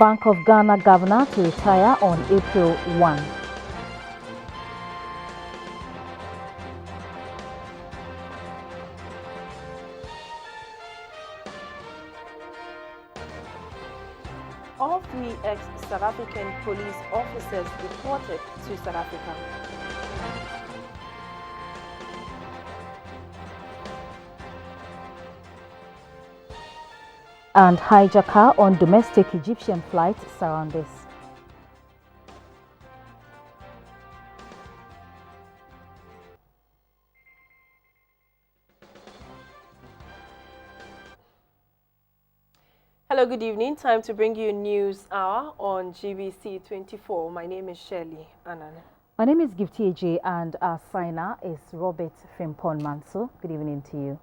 Bank of Ghana governor to retire on April 1. All 3 ex-South African police officers reported to South Africa. And hijacker on domestic Egyptian flight surroundings. Hello, good evening. Time to bring you News Hour on GBC24. My name is Shirley Anan. My name is Gifty AJ and our signer is Robert Frimpong Manso. Good evening to you.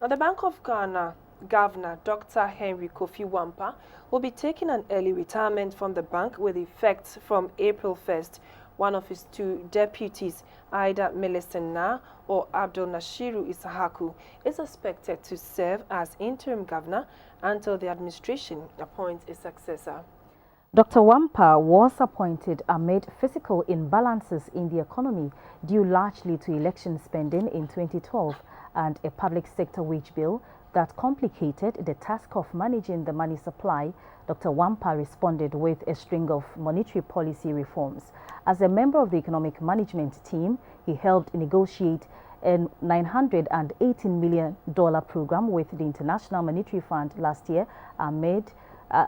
Now, the Bank of Ghana Governor Dr. Henry Kofi Wampa will be taking an early retirement from the bank with effect from April 1st. One of his 2 deputies, either Millicent Na or Abdul Nashiru Isahaku, is expected to serve as interim governor until the administration appoints a successor. Dr. Wampa was appointed amid fiscal imbalances in the economy due largely to election spending in 2012 and a public sector wage bill that complicated the task of managing the money supply. Dr. Wampa responded with a string of monetary policy reforms. As a member of the economic management team, he helped negotiate a $918 million program with the International Monetary Fund last year amid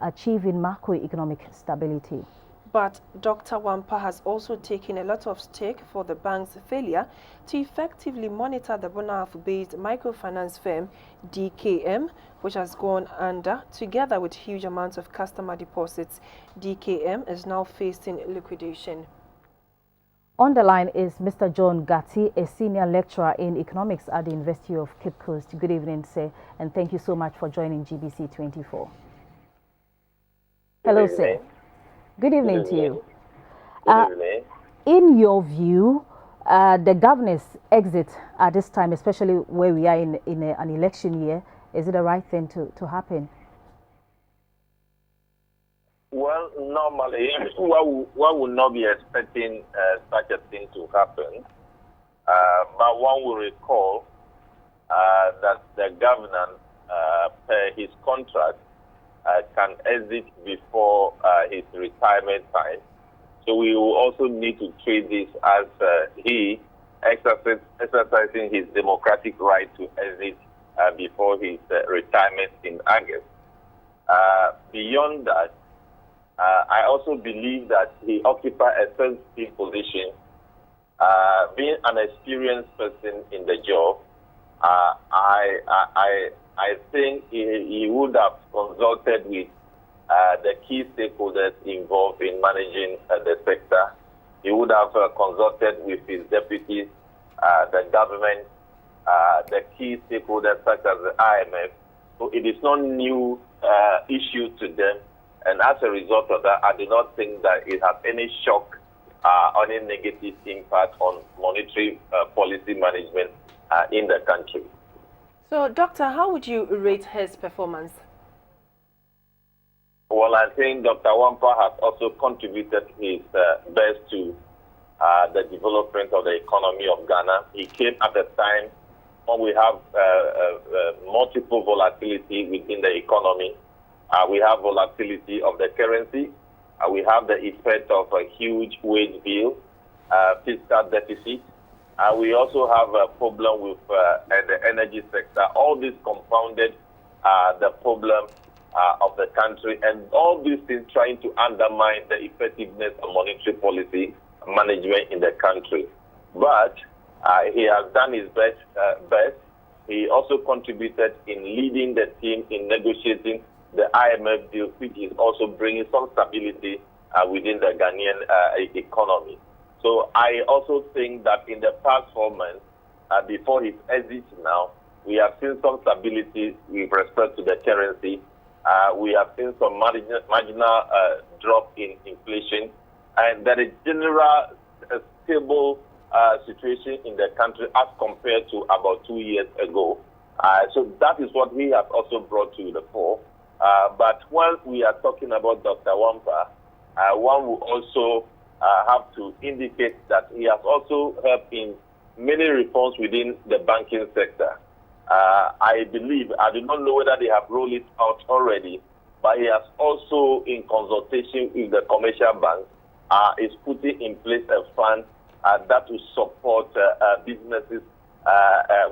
achieving macroeconomic stability. But Dr. Wampa has also taken a lot of stake for the bank's failure to effectively monitor the Bonaf-based microfinance firm DKM, which has gone under together with huge amounts of customer deposits. DKM is now facing liquidation. On the line is Mr. John Gatti, a senior lecturer in economics at the University of Cape Coast. Good evening, sir, and thank you so much for joining GBC24. Hello, sir. Good evening to you. In your view, the governor's exit at this time, especially where we are in an election year, is it the right thing to happen? Well, normally, one would not be expecting such a thing to happen. But one will recall that the governor, per his contract, can exit before his retirement time. So we will also need to treat this as he exercising his democratic right to exit before his retirement in August. Beyond that, I also believe that he occupies a sensitive position. Being an experienced person in the job, I think he would have consulted with the key stakeholders involved in managing the sector. He would have consulted with his deputies, the government, the key stakeholders such as the IMF. So it is not new issue to them. And as a result of that, I do not think that it has any shock or any negative impact on monetary policy management in the country. So, Doctor, how would you rate his performance? Well, I think Dr. Wampa has also contributed his best to the development of the economy of Ghana. He came at a time when we have multiple volatility within the economy. We have volatility of the currency. We have the effect of a huge wage bill, fiscal deficit. We also have a problem with the energy sector. All this compounded the problem of the country, and all these things trying to undermine the effectiveness of monetary policy management in the country. But he has done his best. He also contributed in leading the team in negotiating the IMF deal, which is also bringing some stability within the Ghanaian economy. So I also think that in the past 4 months, before his exit now, we have seen some stability with respect to the currency. We have seen some marginal drop in inflation, and there is general stable situation in the country as compared to about 2 years ago. So that is what we have also brought to the fore. But when we are talking about Dr. Wampa, one will also have to indicate that he has also helped in many reforms within the banking sector. I believe, I do not know whether they have rolled it out already, but he has also, in consultation with the commercial banks, is putting in place a fund that will support businesses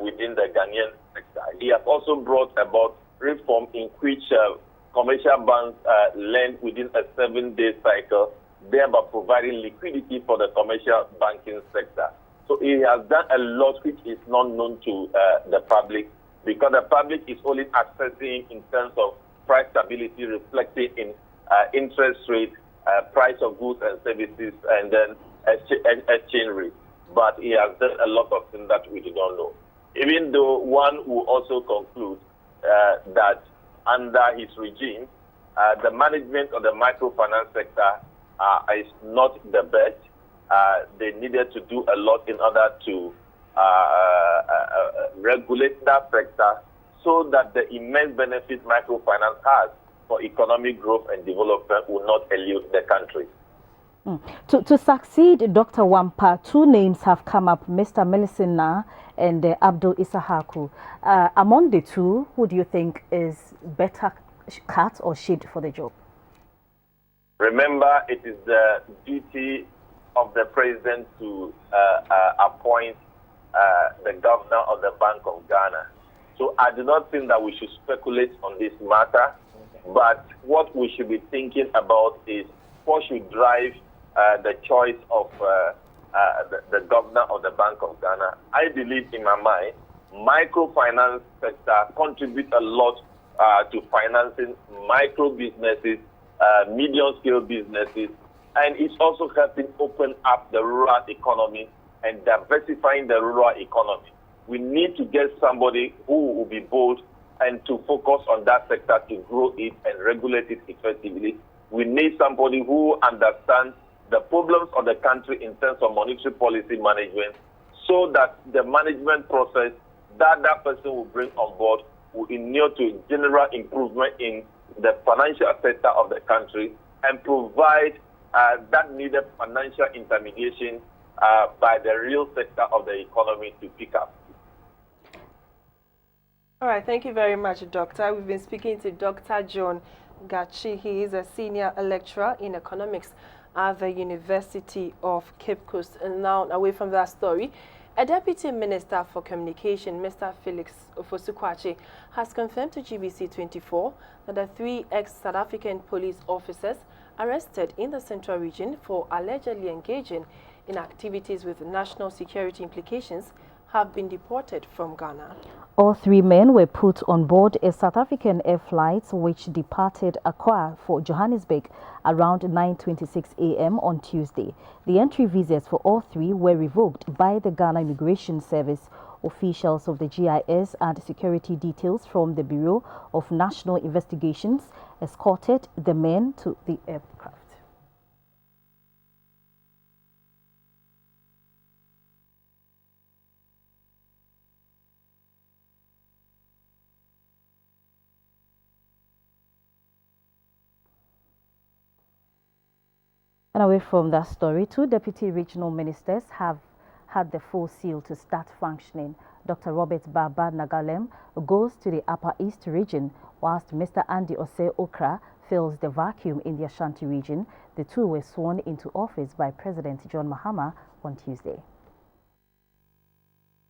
within the Ghanaian sector. He has also brought about reform in which commercial banks lend within a 7-day cycle, thereby providing liquidity for the commercial banking sector. So he has done a lot which is not known to the public, because the public is only accessing in terms of price stability reflected in interest rate, price of goods and services, and then exchange rate. But he has done a lot of things that we do not know. Even though one will also conclude that under his regime, the management of the microfinance sector is not the best. They needed to do a lot in order to regulate that sector so that the immense benefit microfinance has for economic growth and development will not elude the country. To succeed Dr. Wampa, two names have come up, Mr. Melisina and Abdul Isahaku. Among the two, who do you think is better cut or shaped for the job? Remember, it is the duty of the president to appoint the governor of the Bank of Ghana. So I do not think that we should speculate on this matter, but what we should be thinking about is what should drive the choice of the governor of the Bank of Ghana. I believe in my mind, microfinance sector contributes a lot to financing micro businesses, medium-scale businesses, and it's also helping open up the rural economy and diversifying the rural economy. We need to get somebody who will be bold and to focus on that sector to grow it and regulate it effectively. We need somebody who understands the problems of the country in terms of monetary policy management, so that the management process that that person will bring on board will inure to general improvement in the financial sector of the country and provide that needed financial intermediation by the real sector of the economy to pick up. All right, thank you very much, Doctor. We've been speaking to Dr. John Gachi. He is a senior lecturer in economics at the University of Cape Coast. And now, away from that story, a Deputy Minister for Communication, Mr. Felix Ofosukwache, has confirmed to GBC24 that the 3 ex-South African police officers arrested in the Central Region for allegedly engaging in activities with national security implications have been deported from Ghana. All 3 men were put on board a South African air flight which departed Accra for Johannesburg around 9:26 a.m. on Tuesday. The entry visas for all 3 were revoked by the Ghana Immigration Service. Officials of the GIS and security details from the Bureau of National Investigations escorted the men to the aircraft. And away from that story, 2 deputy regional ministers have had the full seal to start functioning. Dr. Robert Baba Nagalem goes to the Upper East region, whilst Mr. Andy Osei Okra fills the vacuum in the Ashanti region. The 2 were sworn into office by President John Mahama on Tuesday.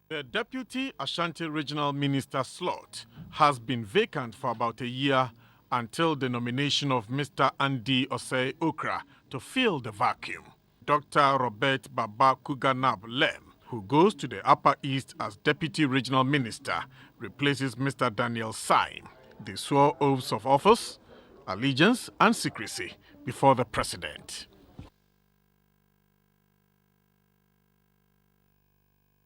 The Deputy Ashanti Regional Minister slot has been vacant for about a year until the nomination of Mr. Andy Osei Okra to fill the vacuum. Dr. Robert Baba Kuganab Lem, who goes to the Upper East as Deputy Regional Minister, replaces Mr. Daniel Syme. They swore oaths of office, allegiance and secrecy before the President.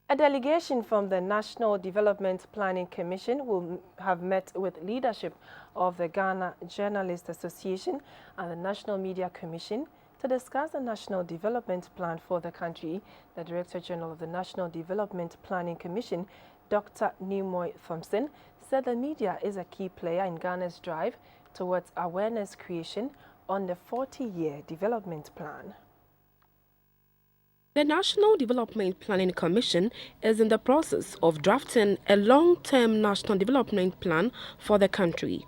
A delegation from the National Development Planning Commission will have met with leadership of the Ghana Journalists Association and the National Media Commission to discuss the National Development Plan for the country. The Director General of the National Development Planning Commission, Dr. Nimoy Thompson, said the media is a key player in Ghana's drive towards awareness creation on the 40-year development plan. The National Development Planning Commission is in the process of drafting a long-term national development plan for the country.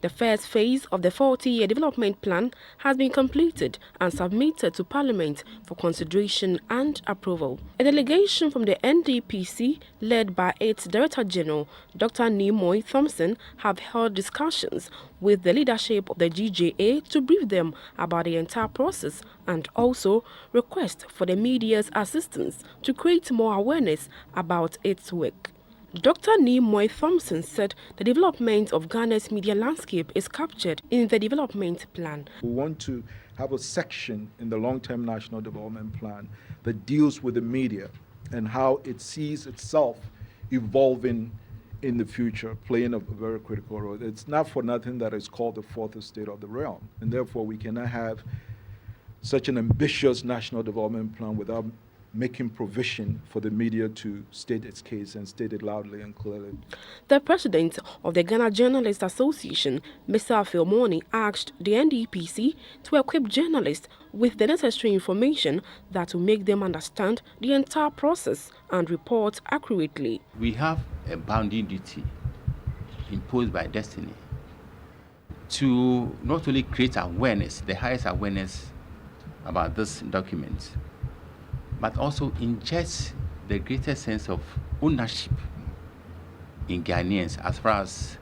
The first phase of the 40-year development plan has been completed and submitted to Parliament for consideration and approval. A delegation from the NDPC, led by its Director General, Dr. Nimoy Thompson, have held discussions with the leadership of the GJA to brief them about the entire process and also request for the media's assistance to create more awareness about its work. Dr. Nimoy Thompson said the development of Ghana's media landscape is captured in the development plan. We want to have a section in the long-term national development plan that deals with the media and how it sees itself evolving in the future, playing a very critical role. It's not for nothing that it's called the fourth estate of the realm, and therefore we cannot have such an ambitious national development plan without making provision for the media to state its case and state it loudly and clearly. The president of the Ghana Journalists Association, Mr. Philmoni, asked the NDPC to equip journalists with the necessary information that will make them understand the entire process and report accurately. We have a bounding duty imposed by destiny to not only create awareness, the highest awareness about this document, but also inject the greatest sense of ownership in Ghanaians as far as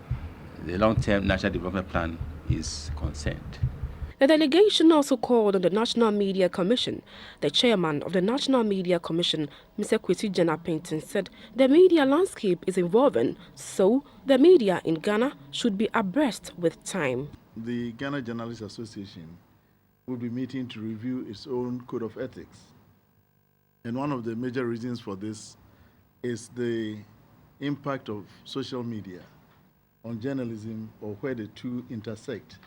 the long-term national development plan is concerned. The delegation also called on the National Media Commission. The chairman of the National Media Commission, Mr. Kwesi Jenapinton, said the media landscape is evolving, so the media in Ghana should be abreast with time. The Ghana Journalists Association will be meeting to review its own code of ethics. And one of the major reasons for this is the impact of social media on journalism, or where the two intersect.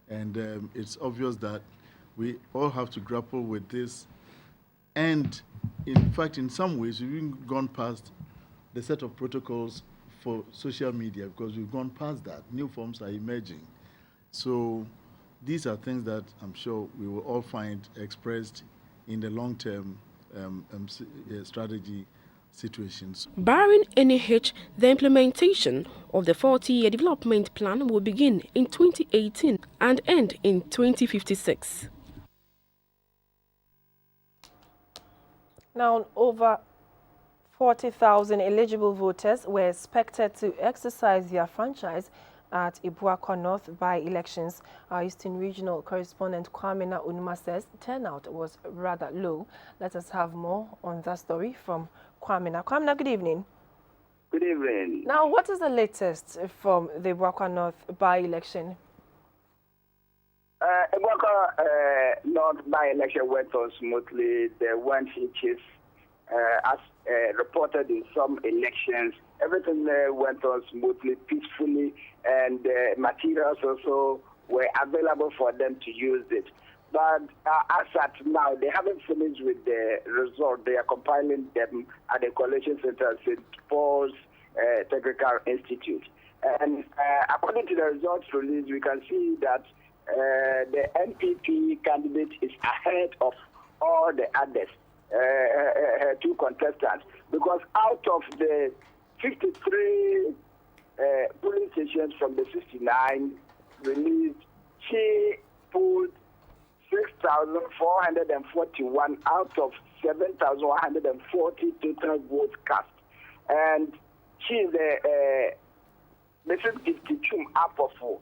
And it's obvious that we all have to grapple with this. And in fact, in some ways, we've even gone past the set of protocols for social media, because we've gone past that. New forms are emerging. So these are things that I'm sure we will all find expressed in the long-term strategy situations. Barring any hitch, the implementation of the 40-year development plan will begin in 2018 and end in 2056. Now, over 40,000 eligible voters were expected to exercise their franchise at Ibuakwa North by-elections. Our Eastern Regional Correspondent Kwamina Unuma says turnout was rather low. Let us have more on that story from Kwamina. Kwamina, good evening. Good evening. Now, what is the latest from the Ibuakwa North by-election? Ibuakwa North by-election went on smoothly. There weren't hitches. As reported in some elections, everything went on smoothly, peacefully, and materials also were available for them to use it. But as at now, they haven't finished with the result. They are compiling them at the Collation Center at St. Paul's Technical Institute. And according to the results released, we can see that the NPP candidate is ahead of all the others. Two contestants, because out of the 53 polling stations from the 69 released, she pulled 6,441 out of 7,140 total votes cast, and she is Mrs. Giftichum Apofo.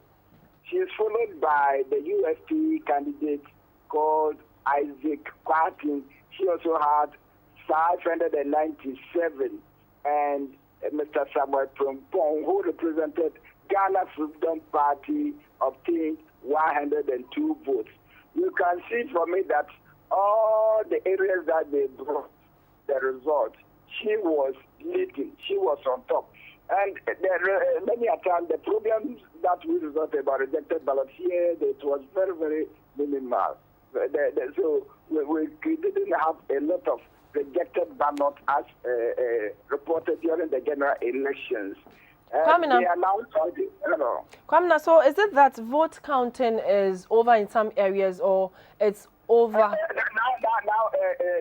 She is followed by the USP candidate called Isaac Kwatin. She also had 597, and Mr. Samuel Prompong, who represented Ghana Freedom Party, obtained 102 votes. You can see from it that all the areas that they brought the result, she was leading, she was on top. And many a time, the problems that we resulted about rejected ballots here, it was very, very minimal. So we didn't have a lot of rejected ballots as reported during the general elections. Kwamina. They announced something. Kwamina, so is it that vote counting is over in some areas or it's over? Now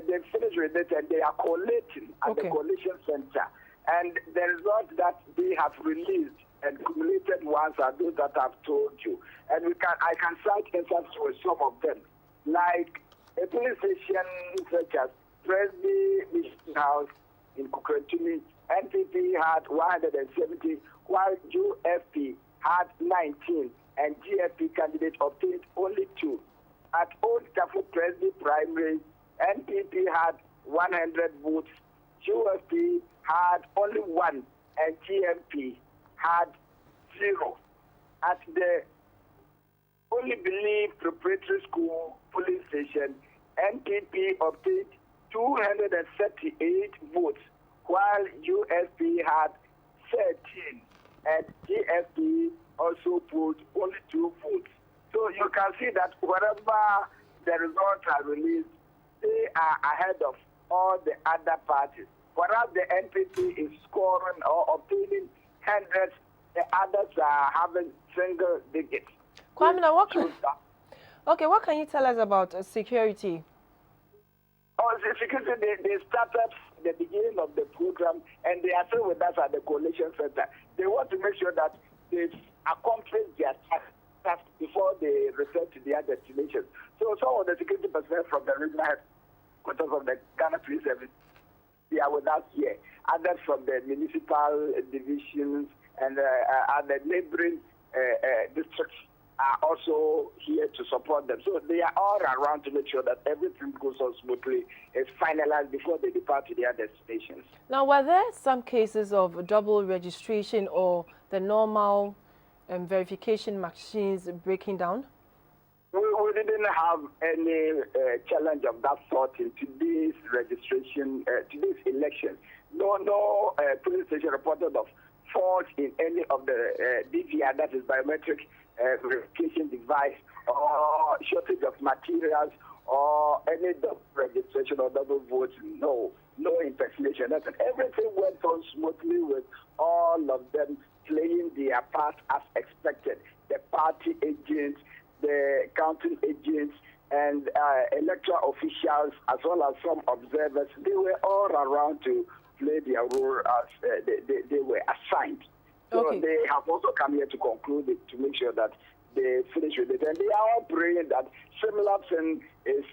they've finished with it and they are collating at the collation center. And the result that they have released and cumulated ones are those that I've told you. And I can cite instances with some of them, like a police station such as Presby Mission House in Kukrentumi. NPP had 170, while UFP had 19, and GFP candidate obtained only 2. At Old Trafford Presby Primary, NPP had 100 votes, UFP had only 1, and GMP had 0. At the Only Believe Preparatory School Police Station, NPP obtained 238 votes, while UFP had 13, and GFP also put only 2 votes. So you can see that wherever the results are released, they are ahead of all the other parties. Whereas the NPP is scoring or obtaining hundreds, the others are having single digits. Kwamina, what can you tell us about security? Oh, security, they started the beginning of the program and they are still with us at the coalition center. They want to make sure that they accomplish their task before they return to their destinations. So some of the security personnel from the regional headquarters of the Ghana Police Service, they are with us here. Others from the municipal divisions and the neighboring districts are also here to support them. So they are all around to make sure that everything goes on smoothly, is finalized before they depart to their destinations. Now, were there some cases of double registration or the normal verification machines breaking down? We didn't have any challenge of that sort in today's registration, today's election. No police station reported of fault in any of the DVR, that is biometric verification device, or shortage of materials, or any double registration or double votes. No impersonation. Everything went on smoothly with all of them playing their part as expected. The party agents, the counting agents, and electoral officials, as well as some observers, they were all around to play their role as they were assigned. So they have also come here to conclude it, to make sure that they finish with it. And they are all praying that similar thing is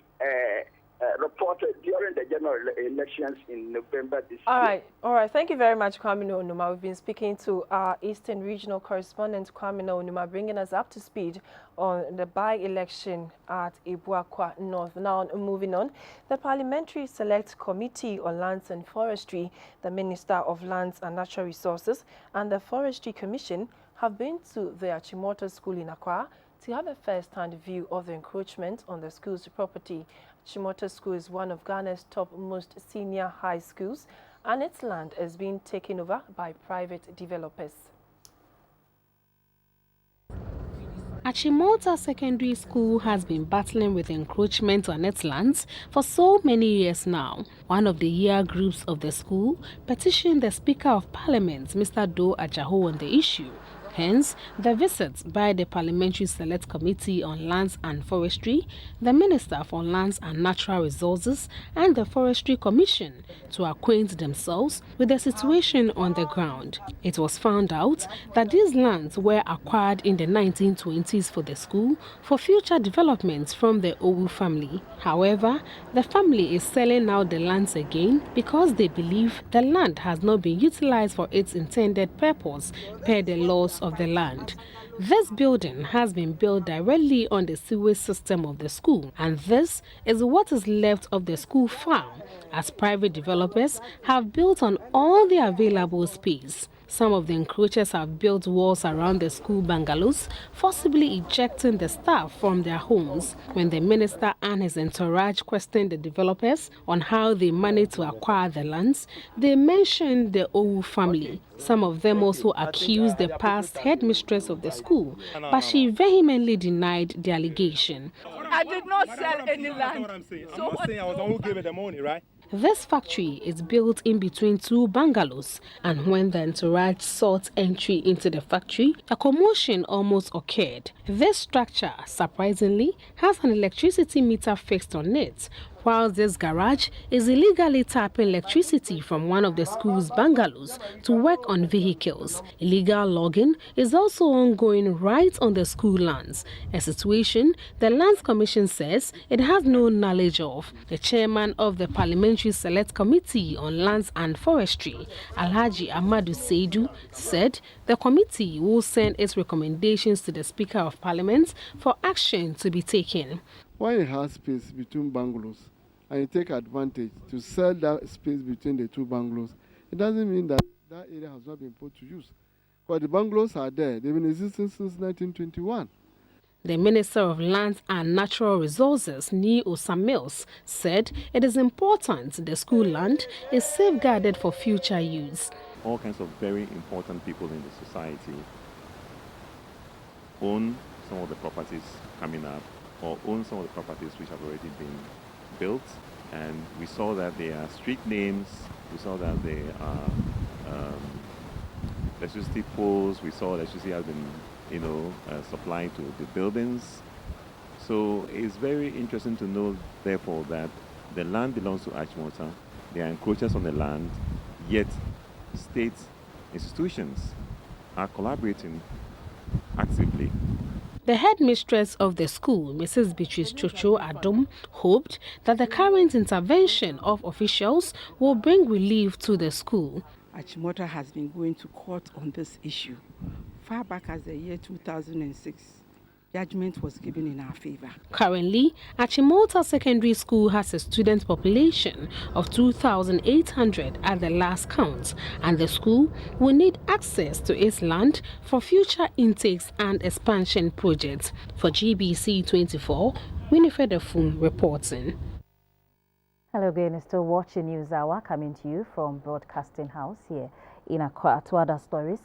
reported during the general elections in November this year. All right. Thank you very much, Kwamina Onuma. We've been speaking to our Eastern Regional Correspondent, Kwamina Onuma, bringing us up to speed on the by-election at Ibuakwa North. Now, moving on, the Parliamentary Select Committee on Lands and Forestry, the Minister of Lands and Natural Resources, and the Forestry Commission have been to the Achimota School in Accra to have a first-hand view of the encroachment on the school's property. Achimota School is one of Ghana's top-most senior high schools, and its land is being taken over by private developers. Achimota Secondary School has been battling with encroachment on its lands for so many years now. One of the year groups of the school petitioned the Speaker of Parliament, Mr. Do Ajaho, on the issue. Hence, the visit by the Parliamentary Select Committee on Lands and Forestry, the Minister for Lands and Natural Resources, and the Forestry Commission to acquaint themselves with the situation on the ground. It was found out that these lands were acquired in the 1920s for the school for future developments from the Owu family. However, the family is selling out the lands again because they believe the land has not been utilized for its intended purpose per the laws of the land. This building has been built directly on the sewage system of the school, and this is what is left of the school farm, as private developers have built on all the available space. Some of the encroachers have built walls around the school bungalows, forcibly ejecting the staff from their homes. When the minister and his entourage questioned the developers on how they managed to acquire the lands, they mentioned the Owu family. Some of them also accused the past headmistress of the school, but she vehemently denied the allegation. I did not sell any land. I'm not saying I was the one who gave her the money, right? This factory is built in between two bungalows, and when the entourage sought entry into the factory, a commotion almost occurred. This structure, surprisingly, has an electricity meter fixed on it, while this garage is illegally tapping electricity from one of the school's bungalows to work on vehicles. Illegal logging is also ongoing right on the school lands, a situation the Lands Commission says it has no knowledge of. The chairman of the Parliamentary Select Committee on Lands and Forestry, Alhaji Amadou Seidu, said the committee will send its recommendations to the Speaker of Parliament for action to be taken. Why it has space between bungalows and you take advantage to sell that space between the two bungalows, it doesn't mean that that area has not been put to use. But the bungalows are there. They've been existing since 1921. The Minister of Lands and Natural Resources, Ni Osamils, said it is important the school land is safeguarded for future use. All kinds of very important people in the society own some of the properties coming up, or own some of the properties which have already been built, and we saw that there are street names, we saw that there are electricity poles, we saw electricity has been supplied to the buildings. So it's very interesting to know, therefore, that the land belongs to Achimota, there are encroachers on the land, yet state institutions are collaborating actively. The headmistress of the school, Mrs. Beatrice Chocho Adom, hoped that the current intervention of officials will bring relief to the school. Achimota has been going to court on this issue. Far back as the year 2006, judgment was given in our favor. Currently, Achimota Secondary School has a student population of 2,800 at the last count, and the school will need access to its land for future intakes and expansion projects. For GBC24, Winifred Efum reporting. Hello again, still watching News Hour coming to you from Broadcasting House here in Accra. To other stories,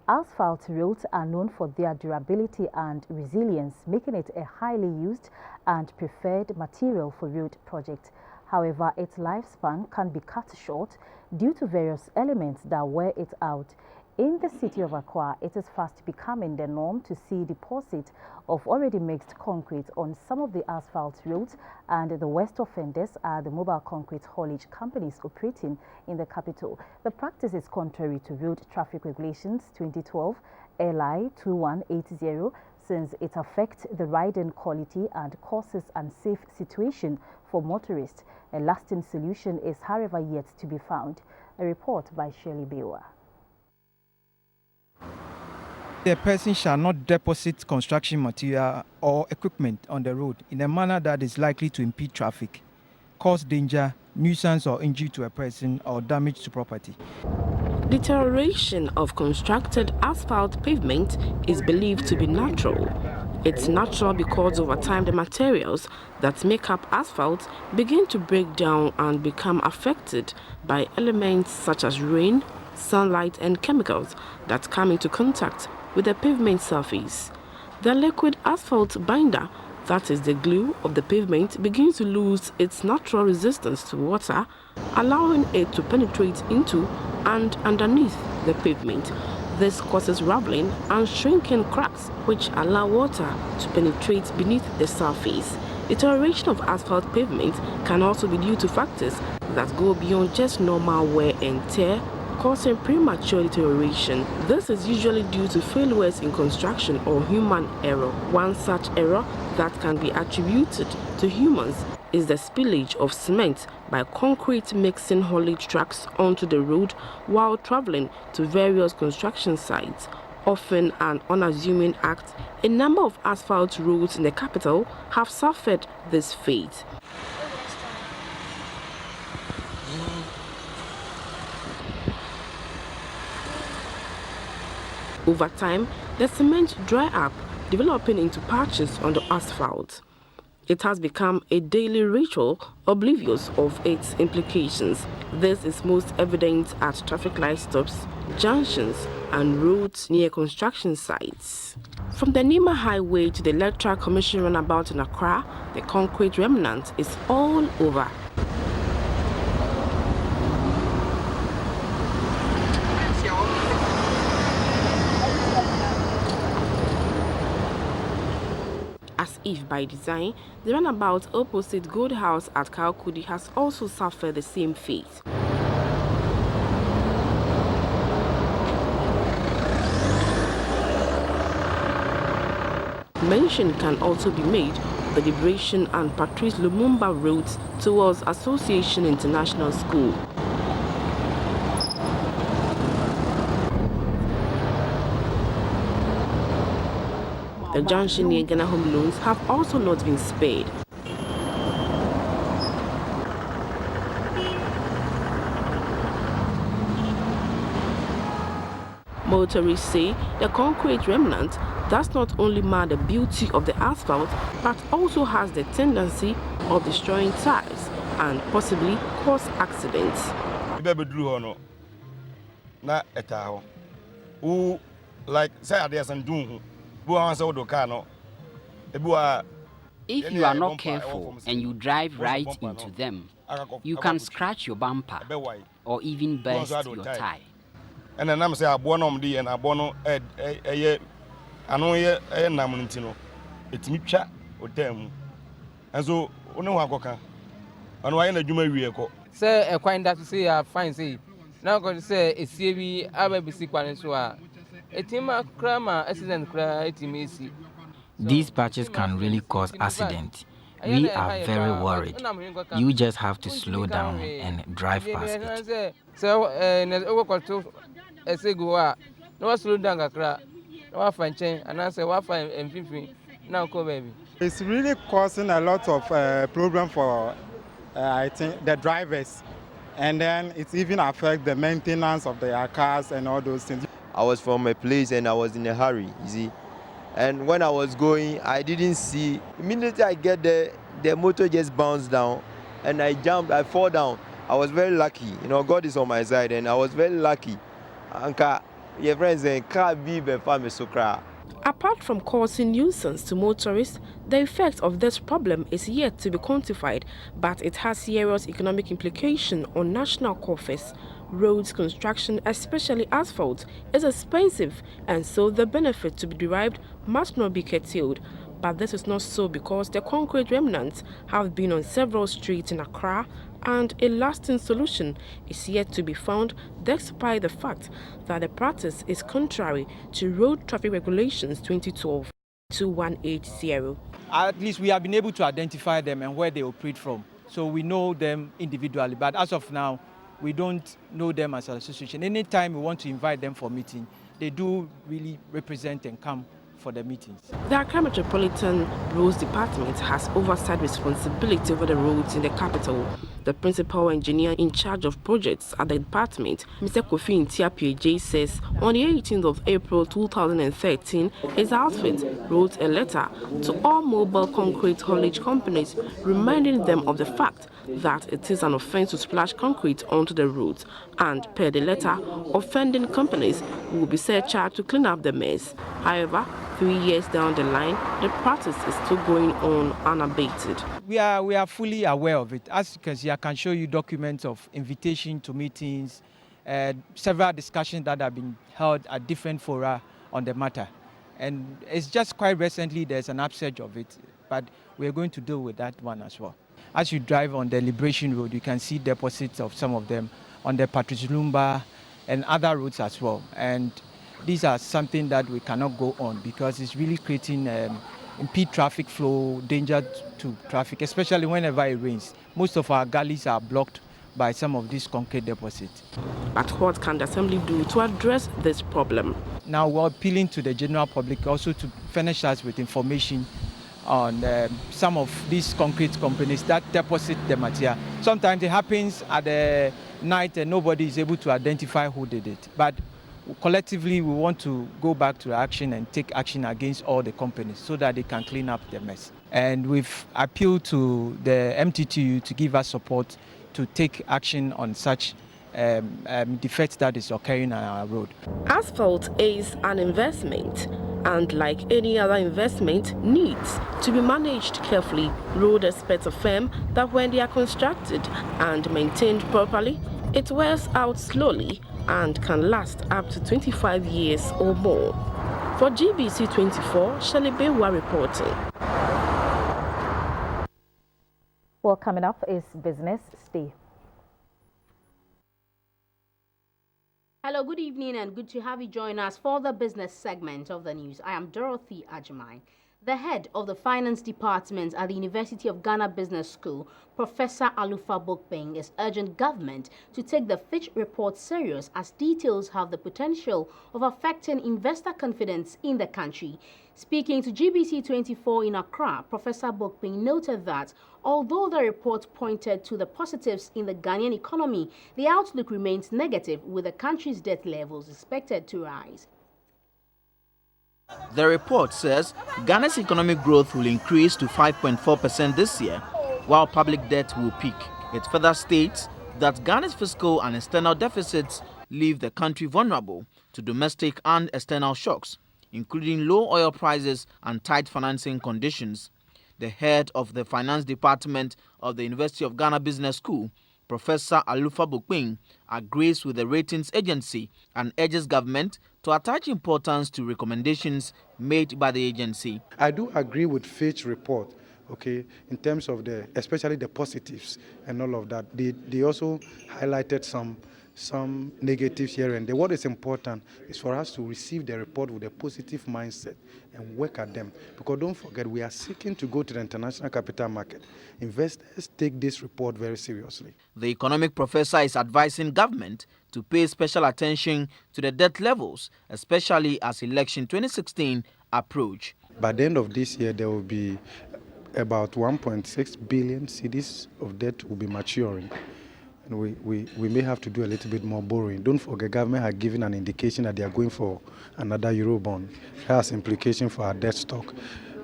asphalt roads are known for their durability and resilience, making it a highly used and preferred material for road projects. However, its lifespan can be cut short due to various elements that wear it out. In the city of Accra, it is fast becoming the norm to see deposit of already mixed concrete on some of the asphalt roads, and the worst offenders are the mobile concrete haulage companies operating in the capital. The practice is contrary to Road Traffic Regulations 2012 LI 2180, since it affects the riding quality and causes unsafe situation for motorists. A lasting solution is, however, yet to be found. A report by Shirley Bewa. A person shall not deposit construction material or equipment on the road in a manner that is likely to impede traffic, cause danger, nuisance or injury to a person, or damage to property. Deterioration of constructed asphalt pavement is believed to be natural. It's natural because over time the materials that make up asphalt begin to break down and become affected by elements such as rain, sunlight and chemicals that come into contact with the pavement surface. The liquid asphalt binder, that is the glue of the pavement, begins to lose its natural resistance to water, allowing it to penetrate into and underneath the pavement. This causes raveling and shrinking cracks which allow water to penetrate beneath the surface. Deterioration of asphalt pavement can also be due to factors that go beyond just normal wear and tear, causing premature deterioration. This is usually due to failures in construction or human error. One such error that can be attributed to humans is the spillage of cement by concrete mixing haulage trucks onto the road while traveling to various construction sites. Often an unassuming act, a number of asphalt roads in the capital have suffered this fate. Over time, the cement dry up, developing into patches on the asphalt. It has become a daily ritual, oblivious of its implications. This is most evident at traffic light stops, junctions, and roads near construction sites. From the Nima Highway to the Electoral Commission roundabout in Accra, the concrete remnant is all over. As if by design, the runabout opposite Gold House at Kalkudi has also suffered the same fate. Mention can also be made of the Liberation and Patrice Lumumba roads towards Association International School. The junction near Ghana Home Loans have also not been spared. Motorists say the concrete remnant does not only mar the beauty of the asphalt, but also has the tendency of destroying tires and possibly cause accidents. If you are not careful and you drive right into them, you can scratch your bumper or even burst your tire. And then I'm saying, Abono and Abono, it's Micha or them. And so, Onowakoka, and why in a Juma vehicle? Sir, a coin that to say, I find say, now going to say, a CV, I will be sick one as well. A team of grammar accident cry to me. These patches can really cause accident. We are very worried. You just have to slow down and drive past it. So, I say go no slow down a crack. No, I find chain and I say, what fine and 50 now, come baby. It's really causing a lot of problem for I think the drivers, and then it even affects the maintenance of their cars and all those things. I was from a place and I was in a hurry, you see. And when I was going, I didn't see. Immediately I get there, the motor just bounced down and I jumped, I fall down. I was very lucky, you know, God is on my side and I was very lucky. Your friends can't be before so cry. Apart from causing nuisance to motorists, the effect of this problem is yet to be quantified, but it has serious economic implication on national coffers. Roads construction, especially asphalt, is expensive, and so the benefit to be derived must not be curtailed. But this is not so because the concrete remnants have been on several streets in Accra, and a lasting solution is yet to be found, despite the fact that the practice is contrary to Road Traffic Regulations 2012-2180. At least we have been able to identify them and where they operate from. So we know them individually, but as of now, we don't know them as an association. Anytime we want to invite them for meeting, they do really represent and come for the meetings. The Accra Metropolitan Roads Department has oversight responsibility over the roads in the capital. The principal engineer in charge of projects at the department, Mr. Kofi Ntiapie, says on the 18th of April 2013, his outfit wrote a letter to all mobile concrete haulage companies reminding them of the fact that it is an offense to splash concrete onto the roads, and per the letter, offending companies will be surcharged to clean up the mess. However, 3 years down the line, the practice is still going on unabated. We are fully aware of it. As you can see, I can show you documents of invitation to meetings, several discussions that have been held at different fora on the matter. And it's just quite recently there's an upsurge of it, but we're going to deal with that one as well. As you drive on the Liberation Road, you can see deposits of some of them on the Patrice Lumumba and other roads as well. And these are something that we cannot go on because it's really creating impede traffic flow, danger to traffic, especially whenever it rains. Most of our gullies are blocked by some of these concrete deposits. But what can the Assembly do to address this problem? Now we're appealing to the general public also to furnish us with information on some of these concrete companies that deposit the material. Sometimes it happens at the night and nobody is able to identify who did it. But collectively, we want to go back to action and take action against all the companies so that they can clean up the mess. And we've appealed to the MTTU to give us support to take action on such defects that is occurring on our road. Asphalt is an investment, and like any other investment, needs to be managed carefully. Road experts affirm that when they are constructed and maintained properly, it wears out slowly and can last up to 25 years or more. For GBC24, Shelley Bewa reporting. coming up is Business. Stay. Hello, good evening, and good to have you join us for the business segment of the news. I am Dorothy Ajamai. The head of the finance department at the University of Ghana Business School, Professor Alufa Bokpeng, is urging government to take the Fitch report serious, as details have the potential of affecting investor confidence in the country. Speaking to GBC24 in Accra, Professor Bokpeng noted that although the report pointed to the positives in the Ghanaian economy, the outlook remains negative, with the country's debt levels expected to rise. The report says Ghana's economic growth will increase to 5.4% this year, while public debt will peak. It further states that Ghana's fiscal and external deficits leave the country vulnerable to domestic and external shocks, including low oil prices and tight financing conditions. The head of the finance department of the University of Ghana Business School, Professor Alufa Bokpeng, agrees with the ratings agency and urges government to attach importance to recommendations made by the agency. I do agree with Fitch report, okay, in terms of especially the positives and all of that. They also highlighted some negatives here and there. What is important is for us to receive the report with a positive mindset and work at them. Because don't forget, we are seeking to go to the international capital market. Investors take this report very seriously. The economic professor is advising government to pay special attention to the debt levels, especially as election 2016 approach. By the end of this year, there will be about 1.6 billion cedis of debt will be maturing. And we may have to do a little bit more borrowing. Don't forget, government has given an indication that they are going for another Eurobond. It has implication for our debt stock.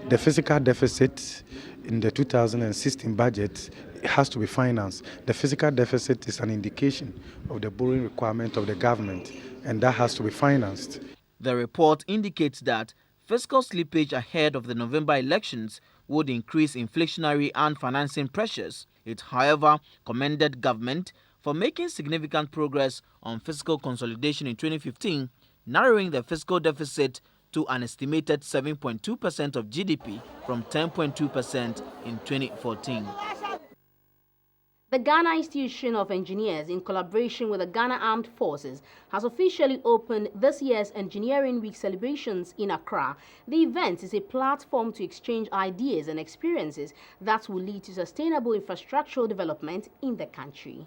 The fiscal deficit in the 2016 budget has to be financed. The fiscal deficit is an indication of the borrowing requirement of the government, and that has to be financed. The report indicates that fiscal slippage ahead of the November elections would increase inflationary and financing pressures. It, however, commended government for making significant progress on fiscal consolidation in 2015, narrowing the fiscal deficit to an estimated 7.2% of GDP from 10.2% in 2014. The Ghana Institution of Engineers, in collaboration with the Ghana Armed Forces, has officially opened this year's Engineering Week celebrations in Accra. The event is a platform to exchange ideas and experiences that will lead to sustainable infrastructural development in the country.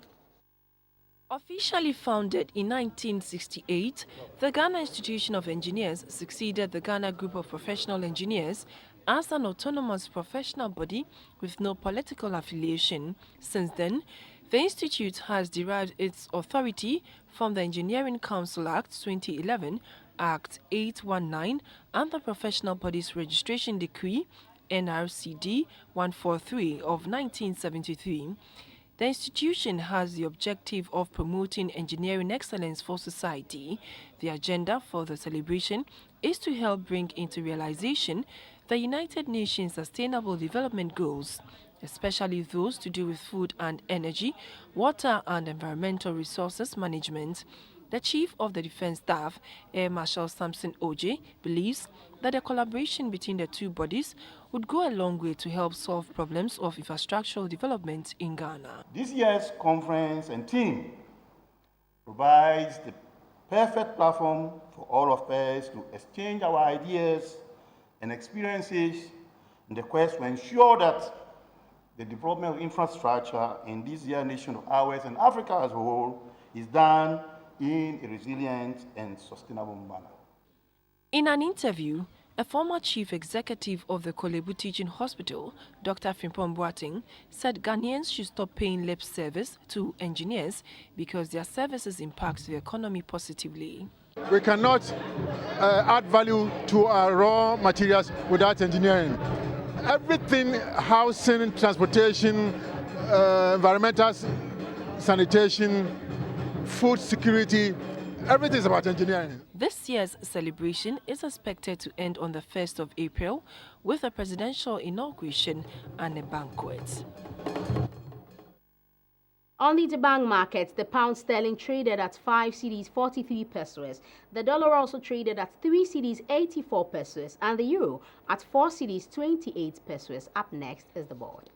Officially founded in 1968, the Ghana Institution of Engineers succeeded the Ghana Group of Professional Engineers as an autonomous professional body with no political affiliation. Since then, the institute has derived its authority from the Engineering Council Act 2011, Act 819, and the Professional Bodies Registration Decree NRCD 143 of 1973. The institution has the objective of promoting engineering excellence for society. The agenda for the celebration is to help bring into realization the United Nations Sustainable Development Goals, especially those to do with food and energy, water and environmental resources management. The Chief of the Defense Staff, Air Marshal Samson Oje, believes that the collaboration between the two bodies would go a long way to help solve problems of infrastructural development in Ghana. This year's conference and theme provides the perfect platform for all of us to exchange our ideas and experiences in the quest to ensure that the development of infrastructure in this dear nation of ours and Africa as a whole is done in a resilient and sustainable manner. In an interview, a former chief executive of the Kolebu Teaching Hospital, Dr. Frimpong Boateng, said Ghanaians should stop paying lip service to engineers because their services impact the economy positively. We cannot add value to our raw materials without engineering. Everything, housing, transportation, environmental sanitation, food security, everything is about engineering. This year's celebration is expected to end on the 1st of April with a presidential inauguration and a banquet. On the interbank markets, the pound sterling traded at 5 cedis 43 pesos. The dollar also traded at 3 cedis 84 pesos and the euro at 4 cedis 28 pesos. Up next is the board.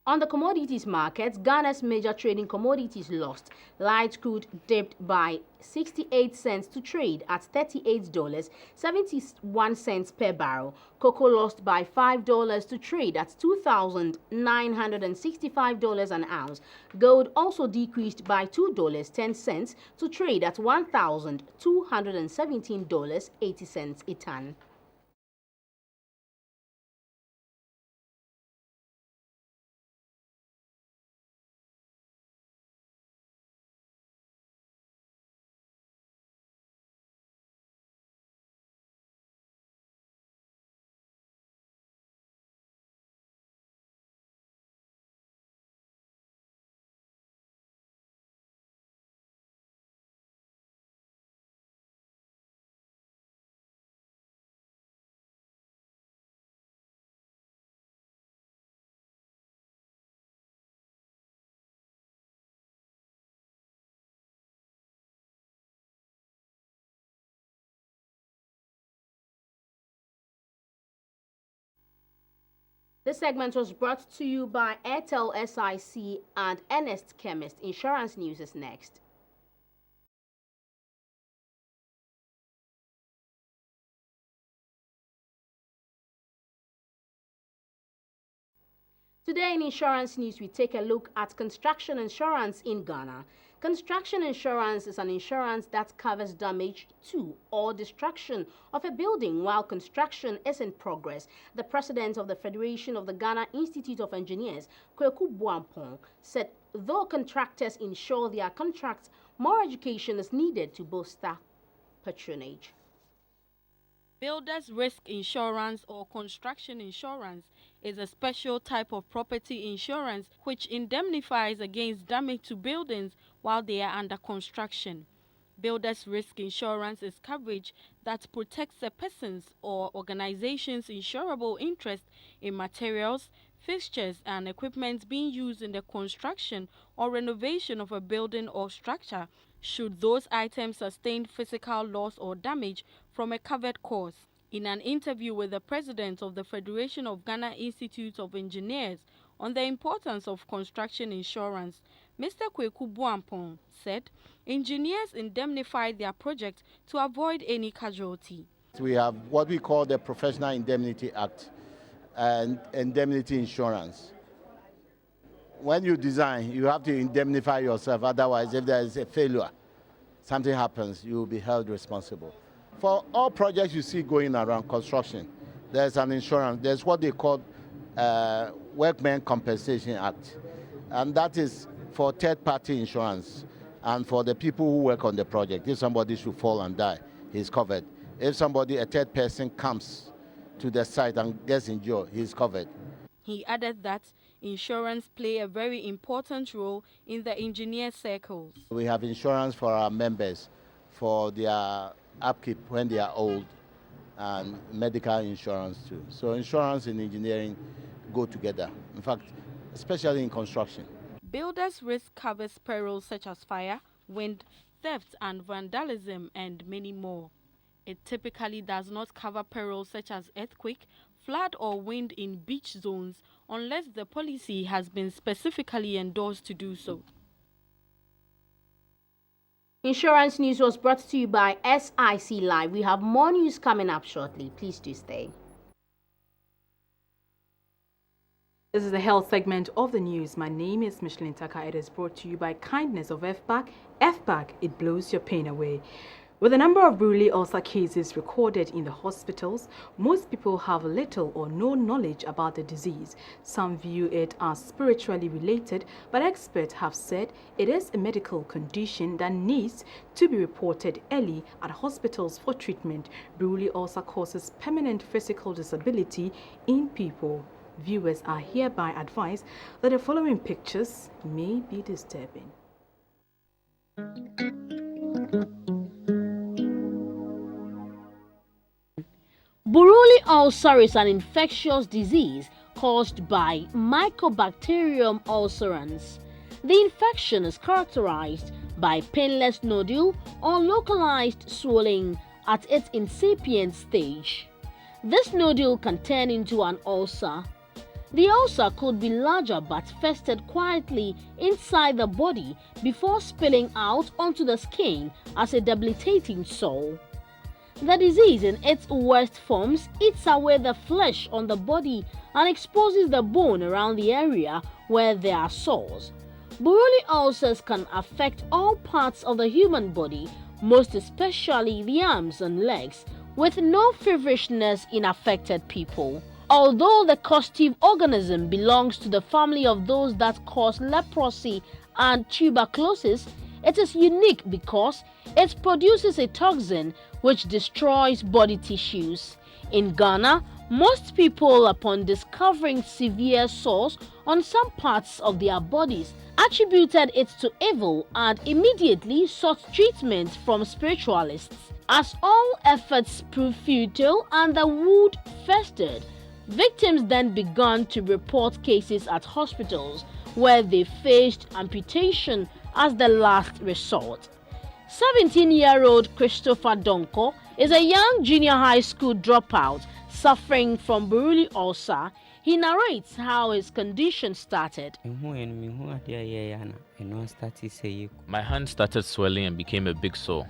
On the commodities markets, Ghana's major trading commodities lost. Light crude dipped by 68 cents to trade at $38.71 per barrel. Cocoa lost by $5 to trade at $2,965 an ounce. Gold also decreased by $2.10 to trade at $1,217.80 a ton. This segment was brought to you by Airtel SIC and Ernest Chemist. Insurance News is next. Today in Insurance News, we take a look at construction insurance in Ghana. Construction insurance is an insurance that covers damage to or destruction of a building while construction is in progress. The president of the Federation of the Ghana Institute of Engineers, Kweku Buampong, said though contractors insure their contracts, more education is needed to bolster patronage. Builders' risk insurance or construction insurance is a special type of property insurance which indemnifies against damage to buildings while they are under construction. Builders' risk insurance is coverage that protects a person's or organization's insurable interest in materials, fixtures, and equipment being used in the construction or renovation of a building or structure, should those items sustain physical loss or damage from a covered cause. In an interview with the president of the Federation of Ghana Institute of Engineers on the importance of construction insurance, Mr. Kweku Buampong said engineers indemnify their project to avoid any casualty. We have what we call the Professional Indemnity Act and indemnity insurance. When you design, you have to indemnify yourself. Otherwise, if there is a failure, something happens, you will be held responsible. For all projects you see going around construction, there's an insurance. There's what they call Workmen Compensation Act. And that is for third-party insurance and for the people who work on the project. If somebody should fall and die, he's covered. If a third person comes to the site and gets injured, he's covered. He added that insurance play a very important role in the engineer circles. We have insurance for our members for their upkeep when they are old, and medical insurance too. So insurance and engineering go together. In fact, especially in construction. Builders' risk covers perils such as fire, wind, theft and vandalism, and many more. It typically does not cover perils such as earthquake, flood or wind in beach zones unless the policy has been specifically endorsed to do so. Insurance News was brought to you by SIC Live. We have more news coming up shortly. Please do stay. This is the health segment of the news. My name is Micheline Taka. It is brought to you by kindness of FPAC. FPAC, it blows your pain away. With the number of Brûlé ulcer cases recorded in the hospitals, most people have little or no knowledge about the disease. Some view it as spiritually related, but experts have said it is a medical condition that needs to be reported early at hospitals for treatment. Brûlé ulcer causes permanent physical disability in people. Viewers are hereby advised that the following pictures may be disturbing. Brûlé ulcer is an infectious disease caused by Mycobacterium ulcerans. The infection is characterized by painless nodule or localized swelling at its incipient stage. This nodule can turn into an ulcer. The ulcer could be larger but festered quietly inside the body before spilling out onto the skin as a debilitating sore. The disease in its worst forms eats away the flesh on the body and exposes the bone around the area where there are sores. Buruli ulcers can affect all parts of the human body, most especially the arms and legs, with no feverishness in affected people. Although the causative organism belongs to the family of those that cause leprosy and tuberculosis, it is unique because it produces a toxin which destroys body tissues. In Ghana, most people, upon discovering severe sores on some parts of their bodies, attributed it to evil and immediately sought treatment from spiritualists. As all efforts proved futile and the wound festered, victims then began to report cases at hospitals where they faced amputation as the last resort. 17-year-old Christopher Donko is a young junior high school dropout suffering from Buruli ulcer. He narrates how his condition started. My hand started swelling and became a big sore.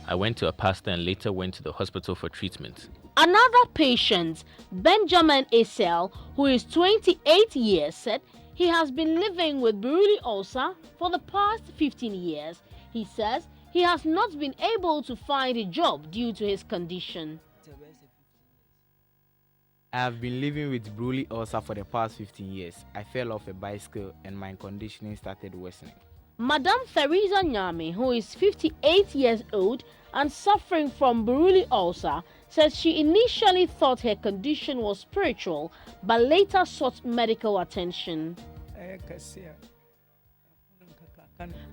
I went to a pastor and later went to the hospital for treatment. Another patient, Benjamin Esel, who is 28 years, said he has been living with Buruli ulcer for the past 15 years. He says he has not been able to find a job due to his condition. I have been living with Buruli ulcer for the past 15 years. I fell off a bicycle and my conditioning started worsening. Madame Theresa Nyame, who is 58 years old and suffering from Buruli ulcer, says she initially thought her condition was spiritual but later sought medical attention.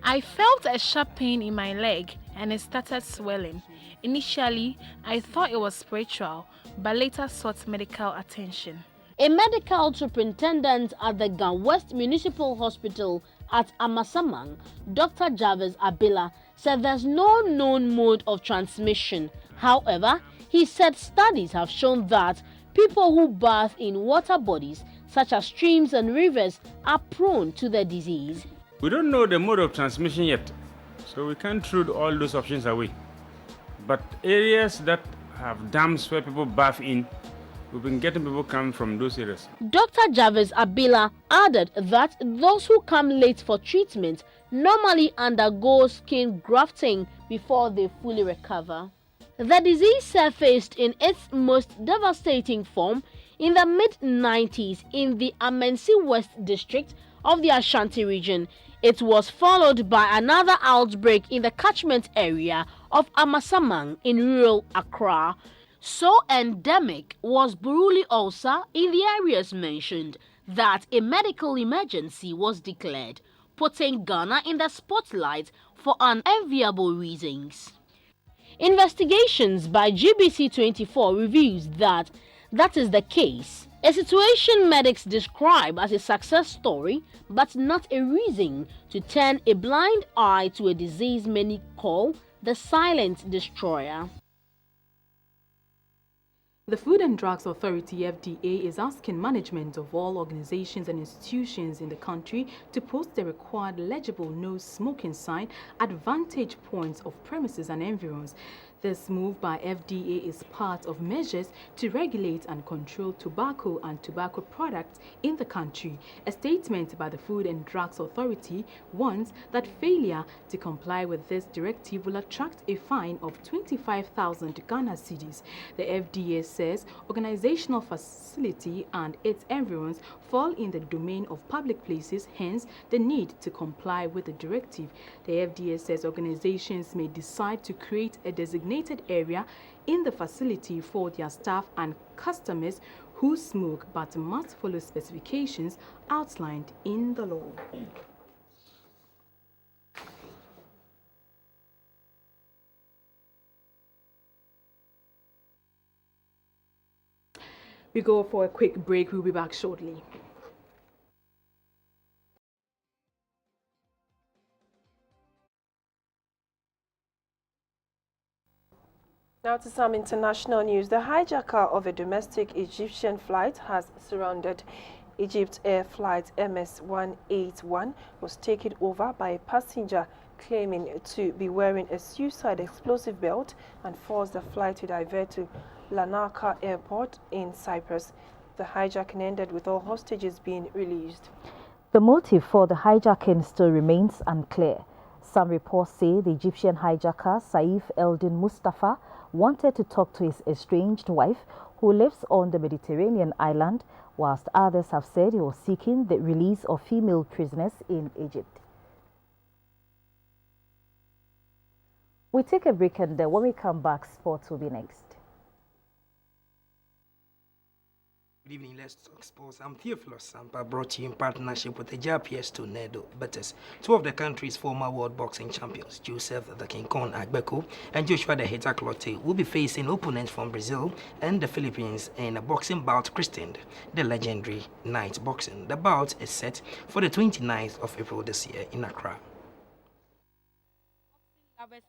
I felt a sharp pain in my leg and it started swelling. Initially, I thought it was spiritual, but later sought medical attention. A medical superintendent at the Gan West Municipal Hospital at Amasamang, Dr. Jarvis Abila, said there's no known mode of transmission. However, he said studies have shown that people who bath in water bodies, such as streams and rivers, are prone to the disease. We don't know the mode of transmission yet, so we can't throw all those options away. But areas that have dams where people bath in, we've been getting people come from those areas. Dr. Jarvis Abila added that those who come late for treatment normally undergo skin grafting before they fully recover. The disease surfaced in its most devastating form in the mid-90s in the Amensi West district of the Ashanti region. It was followed by another outbreak in the catchment area of Amasamang in rural Accra. So endemic was Buruli ulcer in the areas mentioned that a medical emergency was declared, putting Ghana in the spotlight for unenviable reasons. Investigations by GBC24 reveals that is the case. A situation medics describe as a success story, but not a reason to turn a blind eye to a disease many call the silent destroyer. The Food and Drugs Authority, FDA, is asking management of all organizations and institutions in the country to post the required legible no smoking sign at vantage points of premises and environs. This move by FDA is part of measures to regulate and control tobacco and tobacco products in the country. A statement by the Food and Drugs Authority warns that failure to comply with this directive will attract a fine of 25,000 Ghana cedis. The FDA says organizational facility and its environs fall in the domain of public places, hence the need to comply with the directive. The FDA says organizations may decide to create a designated area in the facility for their staff and customers who smoke, but must follow specifications outlined in the law. We go for a quick break. We'll be back shortly. Now to some international news. The hijacker of a domestic Egyptian flight has surrounded Egypt Air Flight MS-181 was taken over by a passenger claiming to be wearing a suicide explosive belt and forced the flight to divert to Larnaca Airport in Cyprus. The hijacking ended with all hostages being released. The motive for the hijacking still remains unclear. Some reports say the Egyptian hijacker, Saif Eldin Mustafa, wanted to talk to his estranged wife, who lives on the Mediterranean island, whilst others have said he was seeking the release of female prisoners in Egypt. We take a break, and when we come back, sports will be next. Good evening, let's talk sports. I'm Theophilus Sampa, brought to you in partnership with the JPS Tornado Betters. Two of the country's former world boxing champions, Joseph the King Kong Agbeko and Joshua the Hater Clotte, will be facing opponents from Brazil and the Philippines in a boxing bout christened the legendary Night Boxing. The bout is set for the 29th of April this year in Accra.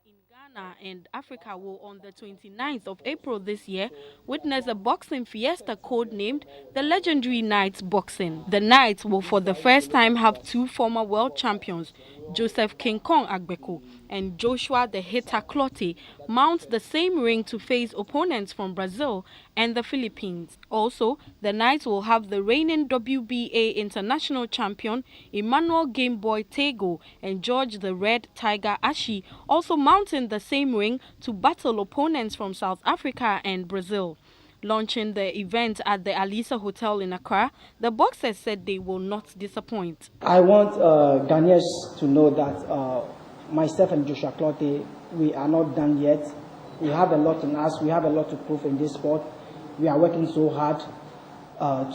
In Ghana and Africa will, on the 29th of April this year, witness a boxing fiesta codenamed the legendary Knights Boxing. The Knights will for the first time have two former world champions, Joseph King Kong Agbeko and Joshua the Hater Clotte, mount the same ring to face opponents from Brazil and the Philippines. Also, the Knights will have the reigning WBA international champion Emmanuel Gameboy Tego and George the Red Tiger Ashi, also mounting the same ring to battle opponents from South Africa and Brazil. Launching the event at the Alisa Hotel in Accra, the boxers said they will not disappoint. I want Ghanaians to know that myself and Joshua Clotte, we are not done yet. We have a lot in us. We have a lot to prove in this sport. We are working so hard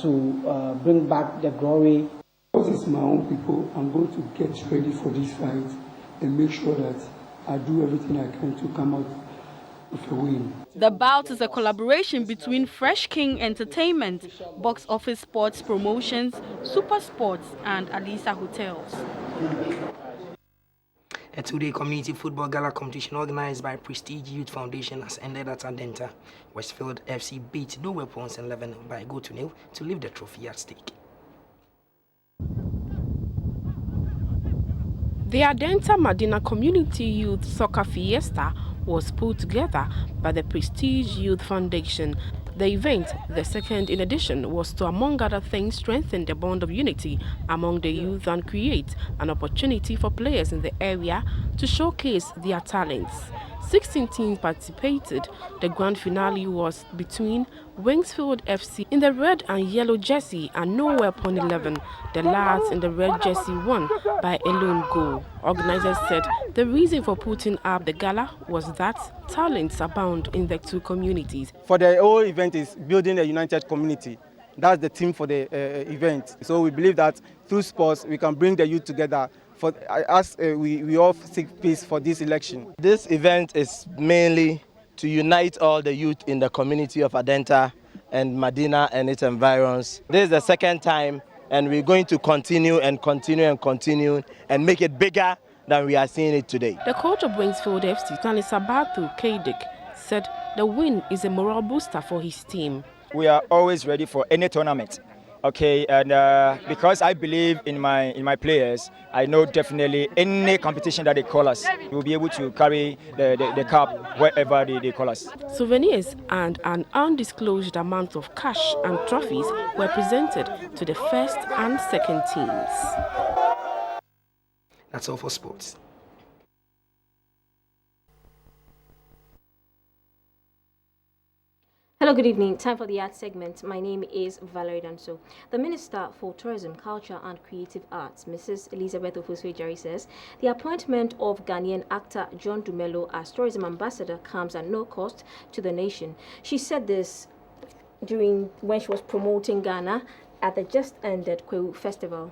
to bring back the glory. Because it's my own people, I'm going to get ready for this fight and make sure that I do everything I can to come out with a win. The bout is a collaboration between Fresh King Entertainment, Box Office Sports Promotions, Super Sports and Alisa Hotels. A two-day community football gala competition organized by Prestige Youth Foundation has ended at Adenta. Westfield FC beat No Weapons 11 by 2-0 to leave the trophy at stake. The Adenta Medina Community Youth Soccer Fiesta was put together by the Prestige Youth Foundation. The event, the second in addition, was to, among other things, strengthen the bond of unity among the youth and create an opportunity for players in the area to showcase their talents. 16 teams participated. The grand finale was between Wingsfield FC in the red and yellow jersey and No Weapon 11. The lads in the red jersey won by a lone goal. Organizers said the reason for putting up the gala was that talents abound in the two communities. For the whole event is building a united community. That's the theme for the event. So we believe that through sports we can bring the youth together. We all seek peace for this election. This event is mainly to unite all the youth in the community of Adenta and Medina and its environs. This is the second time, and we're going to continue and make it bigger than we are seeing it today. The coach of Wingsfield FC, Tani Sabatu Kaidik, said the win is a morale booster for his team. We are always ready for any tournament. Okay, and because I believe in my players, I know definitely any competition that they call us, we'll be able to carry the cup wherever they call us. Souvenirs and an undisclosed amount of cash and trophies were presented to the first and second teams. That's all for sports. Hello, good evening. Time for the art segment. My name is Valerie Danso. The Minister for Tourism, Culture and Creative Arts, Mrs. Elizabeth Ofuswe-Jerry, says the appointment of Ghanaian actor John Dumelo as tourism ambassador comes at no cost to the nation. She said this when she was promoting Ghana at the just-ended Kwewu Festival.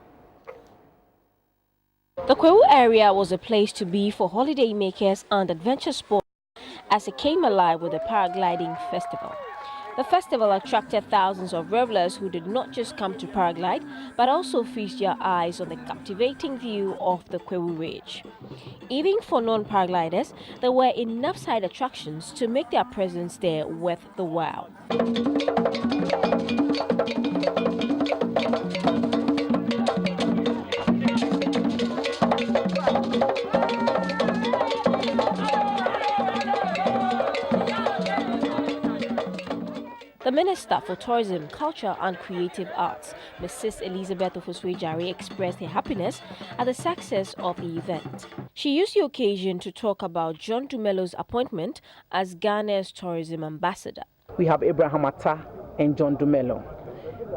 The Kwewu area was a place to be for holiday makers and adventure sports as it came alive with the paragliding festival. The festival attracted thousands of revelers who did not just come to paraglide, but also feast their eyes on the captivating view of the Kwewu Ridge. Even for non-paragliders, there were enough side attractions to make their presence there worth the while. Minister for Tourism, Culture and Creative Arts, Mrs. Elizabeth Ofuswe-Jare, expressed her happiness at the success of the event. She used the occasion to talk about John Dumelo's appointment as Ghana's tourism ambassador. We have Abraham Atta and John Dumelo.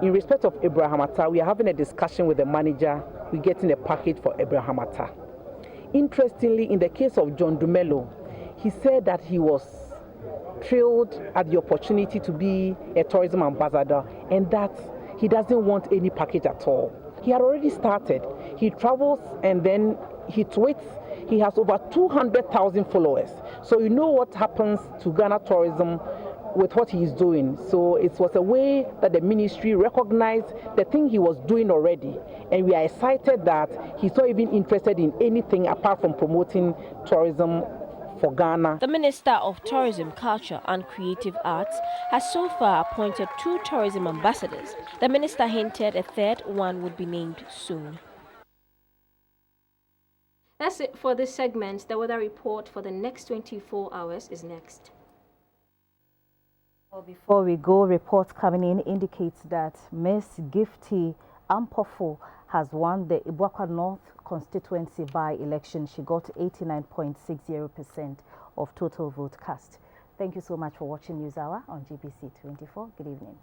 In respect of Abraham Atta, we are having a discussion with the manager. We're getting a package for Abraham Atta. Interestingly, in the case of John Dumelo, he said that he was thrilled at the opportunity to be a tourism ambassador and that he doesn't want any package at all. He had already started. He travels and then he tweets. He has over 200,000 followers. So you know what happens to Ghana tourism with what he is doing. So it was a way that the ministry recognized the thing he was doing already. And we are excited that he's not even interested in anything apart from promoting tourism for Ghana. The Minister of Tourism, Culture and Creative Arts has so far appointed 2 tourism ambassadors. The minister hinted a third one would be named soon. That's it for this segment. The weather report for the next 24 hours is next. Well, before we go, reports coming in indicates that Miss Gifty Ampofo has won the Ibuakwa North constituency by-election. She got 89.60% of total vote cast. Thank you so much for watching NewsHour on GBC24. Good evening.